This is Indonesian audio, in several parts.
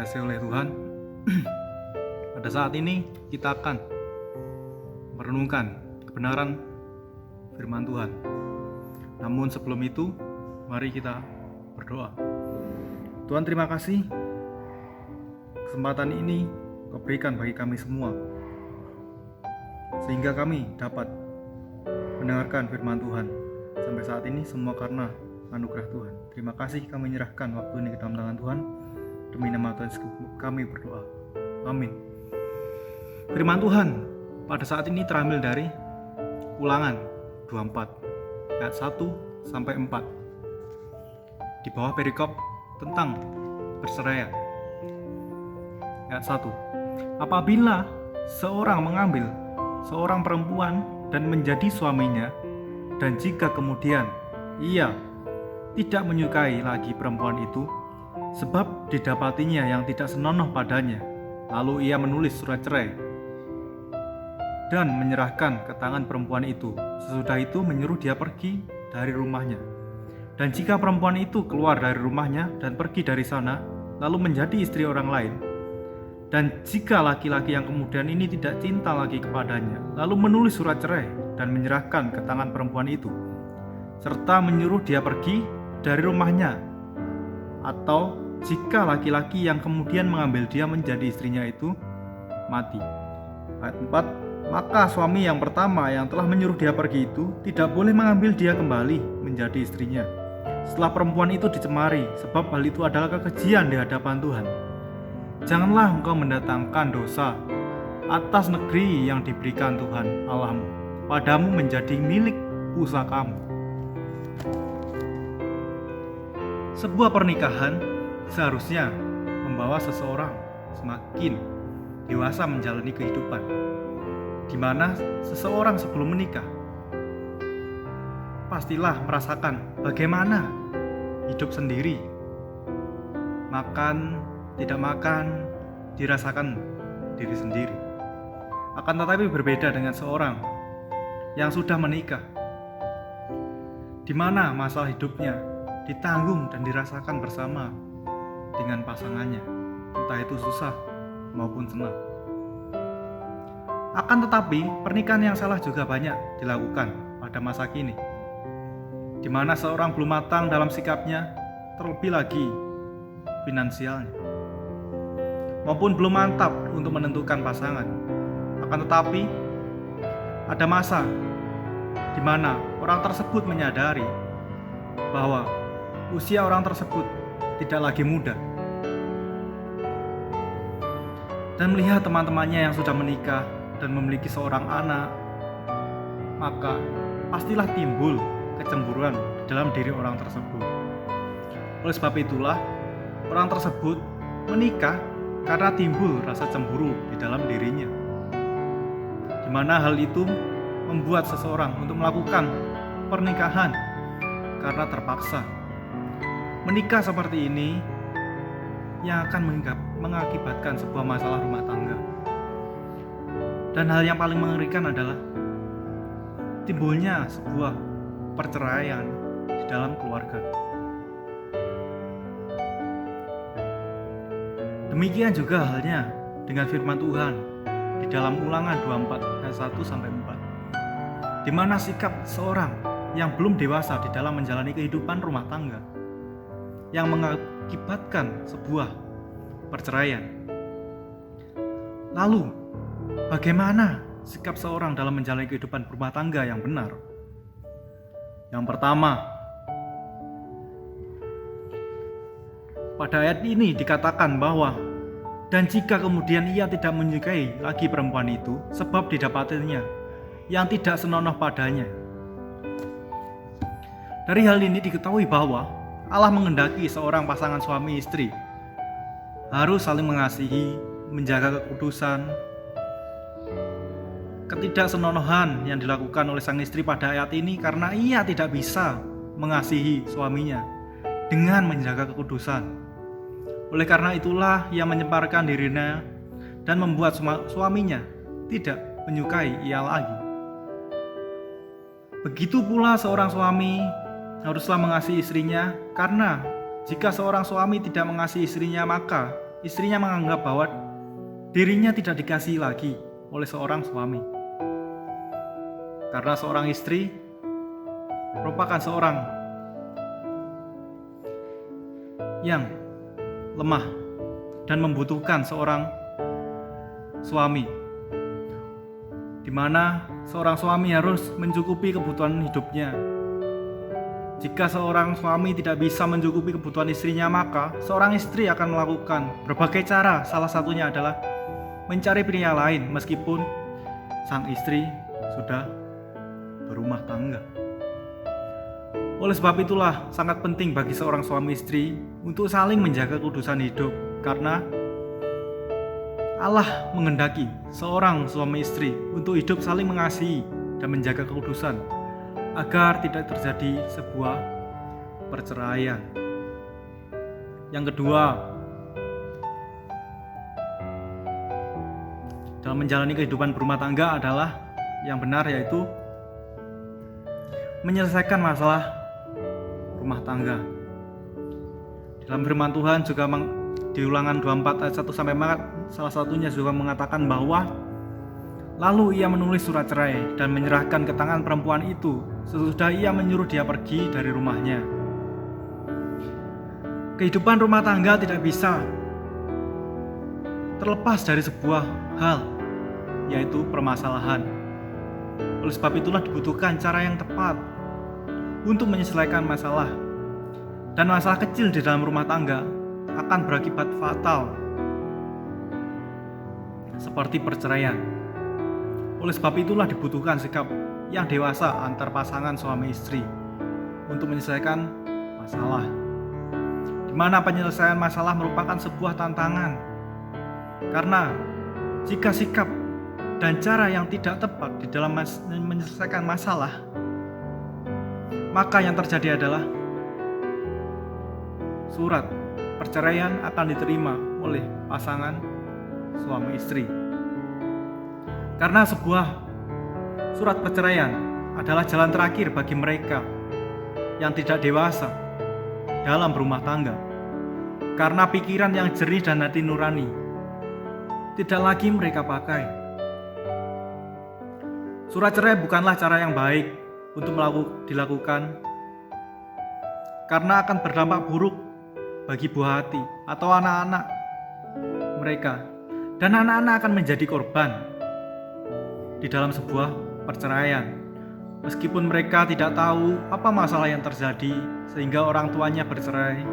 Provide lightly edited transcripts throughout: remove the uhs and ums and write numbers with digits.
dikasihi oleh Tuhan. Pada saat ini kita akan merenungkan kebenaran firman Tuhan. Namun sebelum itu, mari kita berdoa. Tuhan, terima kasih kesempatan ini Kau berikan bagi kami semua, sehingga kami dapat mendengarkan firman Tuhan. Sampai saat ini semua karena anugerah Tuhan. Terima kasih, kami menyerahkan waktu ini ke dalam tangan Tuhan. Demi nama Tuhan kami berdoa. Amin. Firman Tuhan pada saat ini terambil dari Ulangan 24 ayat 1 sampai 4. Di bawah perikop tentang perceraian. Ayat 1. Apabila seorang mengambil seorang perempuan dan menjadi suaminya, dan jika kemudian ia tidak menyukai lagi perempuan itu, sebab didapatinya yang tidak senonoh padanya, lalu ia menulis surat cerai dan menyerahkan ke tangan perempuan itu. Sesudah itu menyuruh dia pergi dari rumahnya. Dan jika perempuan itu keluar dari rumahnya dan pergi dari sana, lalu menjadi istri orang lain, dan jika laki-laki yang kemudian ini tidak cinta lagi kepadanya, lalu menulis surat cerai dan menyerahkan ke tangan perempuan itu, serta menyuruh dia pergi dari rumahnya, atau jika laki-laki yang kemudian mengambil dia menjadi istrinya itu mati. Ayat 4. Maka suami yang pertama yang telah menyuruh dia pergi itu tidak boleh mengambil dia kembali menjadi istrinya setelah perempuan itu dicemari, sebab hal itu adalah kekejian di hadapan Tuhan. Janganlah engkau mendatangkan dosa atas negeri yang diberikan Tuhan Allahmu padamu menjadi milik pusakamu. Sebuah pernikahan seharusnya membawa seseorang semakin dewasa menjalani kehidupan, di mana seseorang sebelum menikah pastilah merasakan bagaimana hidup sendiri. Makan, tidak makan, dirasakan diri sendiri. Akan tetapi berbeda dengan seorang yang sudah menikah, di mana masalah hidupnya ditanggung dan dirasakan bersama dengan pasangannya, entah itu susah maupun senang. Akan tetapi pernikahan yang salah juga banyak dilakukan pada masa kini, di mana seorang belum matang dalam sikapnya, terlebih lagi finansialnya, maupun belum mantap untuk menentukan pasangan. Akan tetapi ada masa di mana orang tersebut menyadari bahwa usia orang tersebut tidak lagi muda, dan melihat teman-temannya yang sudah menikah dan memiliki seorang anak, maka pastilah timbul kecemburuan di dalam diri orang tersebut. Oleh sebab itulah orang tersebut menikah karena timbul rasa cemburu di dalam dirinya, di mana hal itu membuat seseorang untuk melakukan pernikahan karena terpaksa. Menikah seperti ini yang akan mengakibatkan sebuah masalah rumah tangga. Dan hal yang paling mengerikan adalah timbulnya sebuah perceraian di dalam keluarga. Demikian juga halnya dengan firman Tuhan di dalam Ulangan 24 ayat 1 sampai 4, di mana sikap seorang yang belum dewasa di dalam menjalani kehidupan rumah tangga yang mengakibatkan sebuah perceraian. Lalu, bagaimana sikap seorang dalam menjalani kehidupan rumah tangga yang benar? Yang pertama, pada ayat ini dikatakan bahwa dan jika kemudian ia tidak menyukai lagi perempuan itu, sebab didapatinya yang tidak senonoh padanya. Dari hal ini diketahui bahwa Allah menghendaki seorang pasangan suami istri harus saling mengasihi, menjaga kekudusan. Ketidaksenonohan yang dilakukan oleh sang istri pada ayat ini karena ia tidak bisa mengasihi suaminya dengan menjaga kekudusan. Oleh karena itulah ia menyebarkan dirinya dan membuat suaminya tidak menyukai ia lagi. Begitu pula seorang suami haruslah mengasihi istrinya, karena jika seorang suami tidak mengasihi istrinya, maka istrinya menganggap bahwa dirinya tidak dikasihi lagi oleh seorang suami. Karena seorang istri merupakan seorang yang lemah dan membutuhkan seorang suami, di mana seorang suami harus mencukupi kebutuhan hidupnya. Jika seorang suami tidak bisa mencukupi kebutuhan istrinya, maka seorang istri akan melakukan berbagai cara. Salah satunya adalah mencari pria lain meskipun sang istri sudah berumah tangga. Oleh sebab itulah sangat penting bagi seorang suami istri untuk saling menjaga kekudusan hidup, karena Allah menghendaki seorang suami istri untuk hidup saling mengasihi dan menjaga kekudusan agar tidak terjadi sebuah perceraian. Yang kedua, dalam menjalani kehidupan berumah tangga adalah yang benar, yaitu menyelesaikan masalah rumah tangga. Dalam firman Tuhan juga di Ulangan 24 ayat 1-4 salah satunya juga mengatakan bahwa lalu ia menulis surat cerai dan menyerahkan ke tangan perempuan itu sesudah ia menyuruh dia pergi dari rumahnya. Kehidupan rumah tangga tidak bisa terlepas dari sebuah hal, yaitu permasalahan. Oleh sebab itulah dibutuhkan cara yang tepat untuk menyelesaikan masalah. Dan masalah kecil di dalam rumah tangga akan berakibat fatal, seperti perceraian. Oleh sebab itulah dibutuhkan sikap yang dewasa antar pasangan suami istri untuk menyelesaikan masalah, di mana penyelesaian masalah merupakan sebuah tantangan. Karena jika sikap dan cara yang tidak tepat di dalam menyelesaikan masalah, maka yang terjadi adalah surat perceraian akan diterima oleh pasangan suami istri. Karena sebuah surat perceraian adalah jalan terakhir bagi mereka yang tidak dewasa dalam berumah tangga. Karena pikiran yang jernih dan hati nurani tidak lagi mereka pakai. Surat cerai bukanlah cara yang baik untuk dilakukan, karena akan berdampak buruk bagi buah hati atau anak-anak mereka, dan anak-anak akan menjadi korban di dalam sebuah perceraian meskipun mereka tidak tahu apa masalah yang terjadi sehingga orang tuanya bercerai.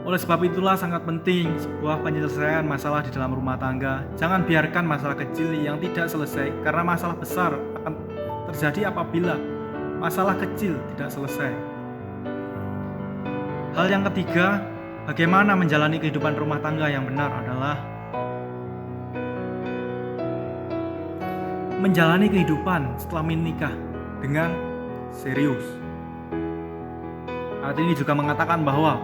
Oleh sebab itulah sangat penting sebuah penyelesaian masalah di dalam rumah tangga. Jangan biarkan masalah kecil yang tidak selesai, karena masalah besar akan terjadi apabila masalah kecil tidak selesai. Hal yang ketiga, bagaimana menjalani kehidupan rumah tangga yang benar adalah menjalani kehidupan setelah menikah dengan serius. Ayat ini juga mengatakan bahwa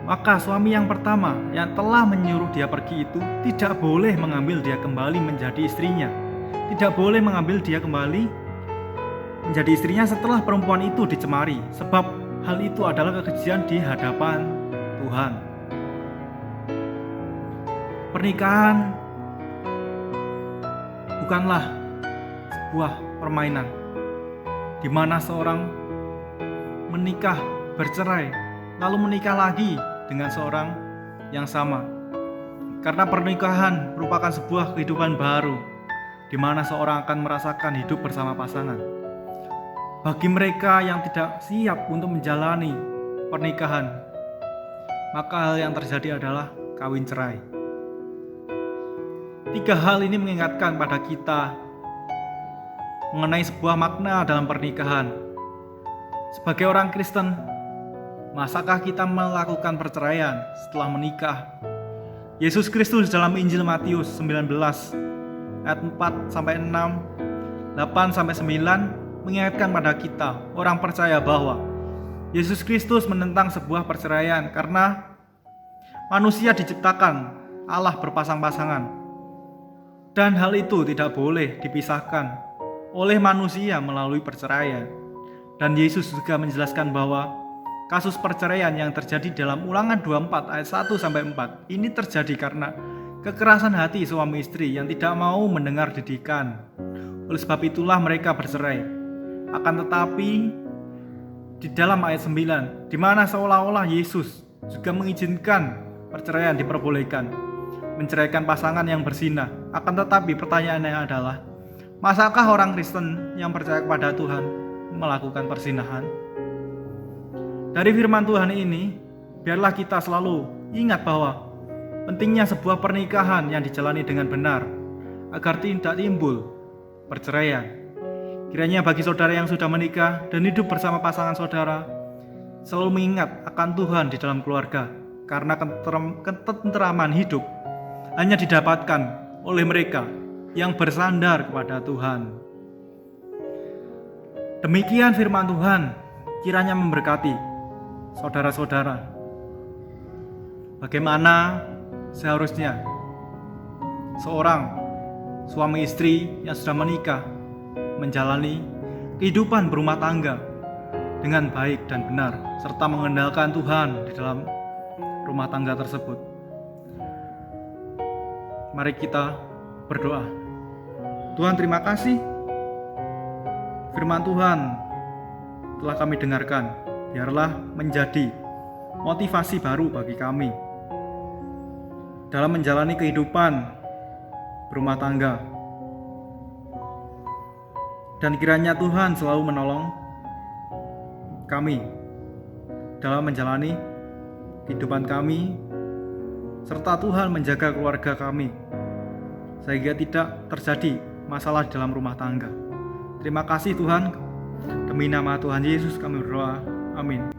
maka suami yang pertama yang telah menyuruh dia pergi itu tidak boleh mengambil dia kembali menjadi istrinya. Tidak boleh mengambil dia kembali menjadi istrinya setelah perempuan itu dicemari, sebab hal itu adalah kekejian di hadapan Tuhan. Pernikahan bukanlah sebuah permainan di mana seorang menikah, bercerai, lalu menikah lagi dengan seorang yang sama. Karena pernikahan merupakan sebuah kehidupan baru di mana seorang akan merasakan hidup bersama pasangan. Bagi mereka yang tidak siap untuk menjalani pernikahan, maka hal yang terjadi adalah kawin cerai. 3 hal ini mengingatkan pada kita mengenai sebuah makna dalam pernikahan. Sebagai orang Kristen, masakah kita melakukan perceraian setelah menikah? Yesus Kristus dalam Injil Matius 19 ayat 4-6, 8-9 mengingatkan pada kita, orang percaya, bahwa Yesus Kristus menentang sebuah perceraian karena manusia diciptakan Allah berpasang-pasangan, dan hal itu tidak boleh dipisahkan oleh manusia melalui perceraian. Dan Yesus juga menjelaskan bahwa kasus perceraian yang terjadi dalam Ulangan 24 ayat 1 sampai 4 ini terjadi karena kekerasan hati suami istri yang tidak mau mendengar didikan. Oleh sebab itulah mereka bercerai. Akan tetapi di dalam ayat 9 di mana seolah-olah Yesus juga mengizinkan perceraian diperbolehkan, menceraikan pasangan yang berzina. Akan tetapi pertanyaannya adalah, masakah orang Kristen yang percaya kepada Tuhan melakukan perzinahan? Dari firman Tuhan ini, biarlah kita selalu ingat bahwa pentingnya sebuah pernikahan yang dijalani dengan benar, agar tidak timbul perceraian. Kiranya bagi saudara yang sudah menikah dan hidup bersama pasangan saudara, selalu mengingat akan Tuhan di dalam keluarga, karena ketenteraman hidup hanya didapatkan oleh mereka yang bersandar kepada Tuhan. Demikian firman Tuhan, kiranya memberkati saudara-saudara. Bagaimana seharusnya seorang suami istri yang sudah menikah menjalani kehidupan berumah tangga dengan baik dan benar, serta mengandalkan Tuhan di dalam rumah tangga tersebut. Mari kita berdoa. Tuhan, terima kasih firman Tuhan telah kami dengarkan. Biarlah menjadi motivasi baru bagi kami dalam menjalani kehidupan berumah tangga. Dan kiranya Tuhan selalu menolong kami dalam menjalani kehidupan kami, serta Tuhan menjaga keluarga kami sehingga tidak terjadi masalah dalam rumah tangga. Terima kasih Tuhan. Demi nama Tuhan Yesus kami berdoa. Amin.